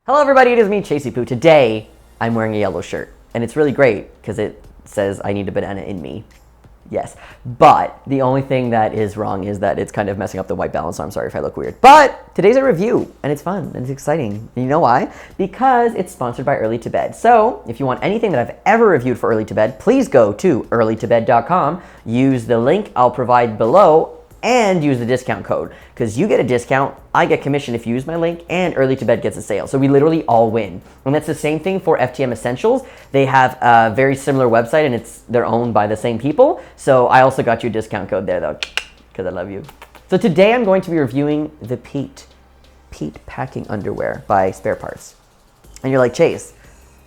Hello everybody, it is me, Chasey Poo. Today, I'm wearing a yellow shirt, and it's really great because it says I need a banana in me. Yes, but the only thing that is wrong is that it's kind of messing up the white balance, so I'm sorry if I look weird. But today's a review, and it's fun, and it's exciting. And you know why? Because it's sponsored by Early to Bed. So if you want anything that I've ever reviewed for Early to Bed, please go to earlytobed.com, use the link I'll provide below, and use the discount code, because you get a discount, I get commission if you use my link, and Early to Bed gets a sale. So we literally all win. And that's the same thing for FTM Essentials. They have a very similar website, and they're owned by the same people. So I also got you a discount code there though, because I love you. So today I'm going to be reviewing the Pete packing underwear by Spare Parts. And you're like, Chase,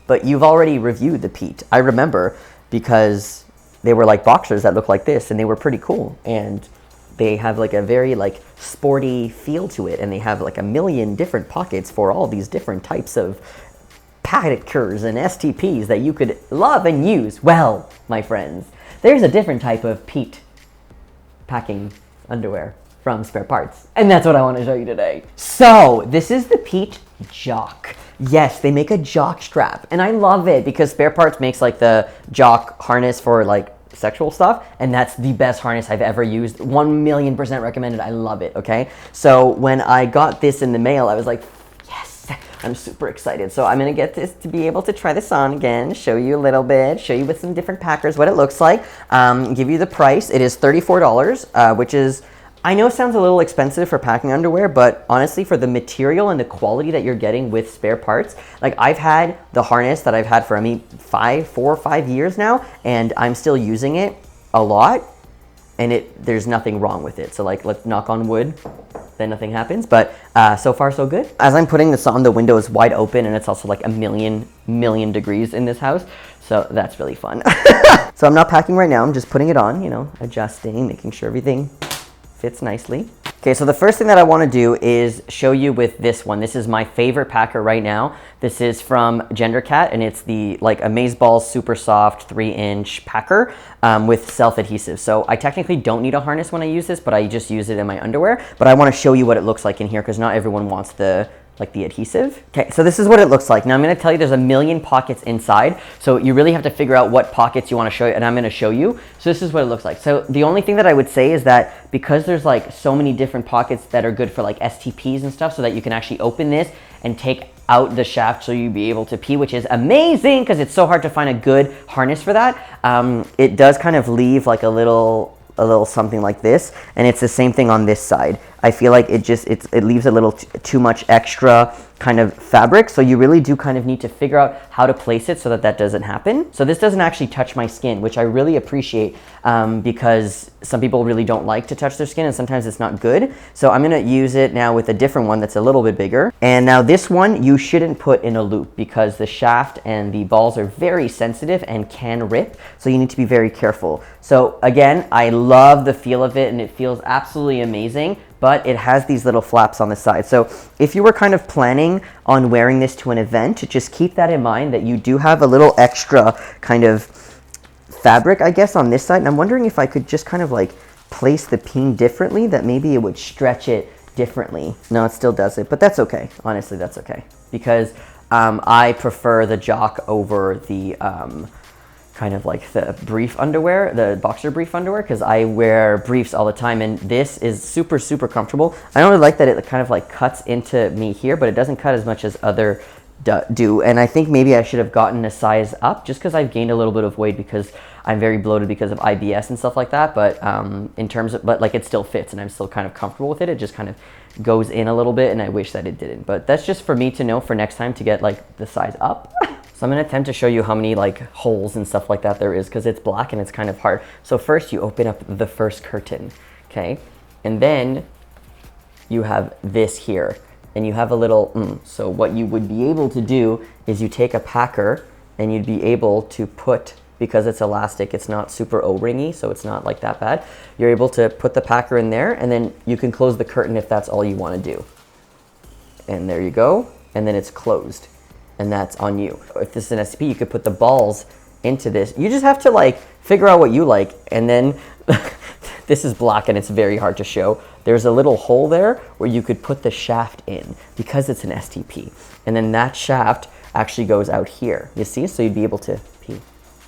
but you've already reviewed the Pete. I remember, because they were like boxers that look like this, and they were pretty cool. And they have like a very like sporty feel to it, and they have like a million different pockets for all these different types of packers and STPs that you could love and use. Well, my friends, there's a different type of Pete packing underwear from Spare Parts, and that's what I want to show you today. So this is the Pete Jock. Yes, they make a Jock strap, and I love it because Spare Parts makes like the Jock harness for like sexual stuff, and that's the best harness I've ever used. 1,000,000% recommended. I love it. Okay, so when I got this in the mail, I was like, yes, I'm super excited. So I'm gonna get this to be able to try this on again, show you a little bit, show you with some different packers what it looks like, give you the price. It is $34, which is, I know, sounds a little expensive for packing underwear, but honestly, for the material and the quality that you're getting with Spare Parts, like I've had the harness that I've had for 4 or 5 years now, and I'm still using it a lot, and there's nothing wrong with it. So like, let's knock on wood, then nothing happens, but so far so good. As I'm putting this on, the window is wide open, and it's also like a million degrees in this house, so that's really fun. So I'm not packing right now, I'm just putting it on, you know, adjusting, making sure everything fits nicely. Okay, so the first thing that I want to do is show you with this one. This is my favorite packer right now. This is from GenderCat, and it's the like AMAZEBALLZ Supersoft 3-inch packer with self-adhesive. So I technically don't need a harness when I use this, but I just use it in my underwear. But I want to show you what it looks like in here, because not everyone wants the adhesive. Okay, so this is what it looks like. Now I'm going to tell you there's a million pockets inside, so you really have to figure out what pockets you want to show you, and I'm going to show you. So this is what it looks like. So the only thing that I would say is that because there's like so many different pockets that are good for like STPs and stuff, so that you can actually open this and take out the shaft so you'd be able to pee, which is amazing because it's so hard to find a good harness for that. It does kind of leave like a little something like this, and it's the same thing on this side. I feel like it leaves a little too much extra kind of fabric, so you really do kind of need to figure out how to place it so that doesn't happen. So this doesn't actually touch my skin, which I really appreciate, because some people really don't like to touch their skin, and sometimes it's not good. So I'm gonna use it now with a different one that's a little bit bigger. And now this one you shouldn't put in a loop, because the shaft and the balls are very sensitive and can rip, so you need to be very careful. So again, I love the feel of it, and it feels absolutely amazing, but it has these little flaps on the side. So if you were kind of planning on wearing this to an event, just keep that in mind, that you do have a little extra kind of fabric, I guess, on this side. And I'm wondering if I could just kind of like place the peen differently, that maybe it would stretch it differently. No, it still does it, but that's okay. Honestly, that's okay, because I prefer the Jock over the kind of like the brief underwear, the boxer brief underwear, because I wear briefs all the time, and this is super comfortable. I don't really like that it kind of like cuts into me here, but it doesn't cut as much as other do. And I think maybe I should have gotten a size up, just because I've gained a little bit of weight because I'm very bloated because of IBS and stuff like that. But but like it still fits, and I'm still kind of comfortable with it. It just kind of goes in a little bit, and I wish that it didn't. But that's just for me to know for next time to get like the size up. So I'm going to attempt to show you how many like holes and stuff like that there is, because it's black and it's kind of hard. So first you open up the first curtain, okay? And then you have this here, and you have a little, so what you would be able to do is you take a packer, and you'd be able to put, because it's elastic, it's not super O-ringy, so it's not like that bad. You're able to put the packer in there, and then you can close the curtain if that's all you want to do. And there you go, and then it's closed. And that's on you. If this is an STP, you could put the balls into this. You just have to like figure out what you like, and then this is black and it's very hard to show. There's a little hole there where you could put the shaft in because it's an STP. And then that shaft actually goes out here, you see? So you'd be able to pee. So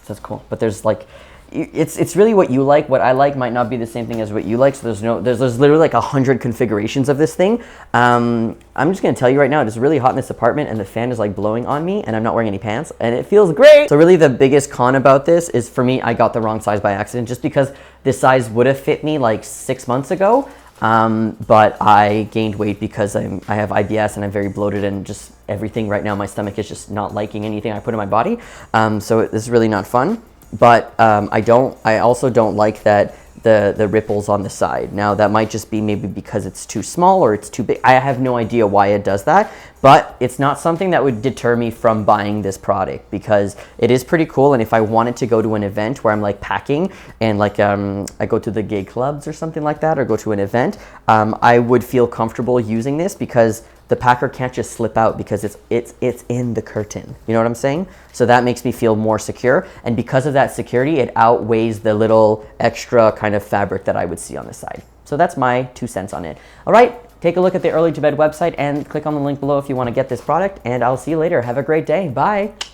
that's cool. But there's like, it's really what you like. What I like might not be the same thing as what you like. So there's literally like 100 configurations of this thing. I'm just gonna tell you right now, it's really hot in this apartment and the fan is like blowing on me and I'm not wearing any pants and it feels great. So really the biggest con about this is for me, I got the wrong size by accident just because this size would have fit me like 6 months ago. But I gained weight because I have IBS and I'm very bloated and just everything right now, my stomach is just not liking anything I put in my body. So this is really not fun. But I also don't like that the ripples on the side. Now that might just be maybe because it's too small or it's too big. I have no idea why it does that, but it's not something that would deter me from buying this product because it is pretty cool. And if I wanted to go to an event where I'm like packing and like I go to the gay clubs or something like that, or go to an event, I would feel comfortable using this because the packer can't just slip out because it's in the curtain. You know what I'm saying? So that makes me feel more secure. And because of that security, it outweighs the little extra kind of fabric that I would see on the side. So that's my 2 cents on it. All right, take a look at the Early to Bed website and click on the link below if you want to get this product. And I'll see you later. Have a great day. Bye.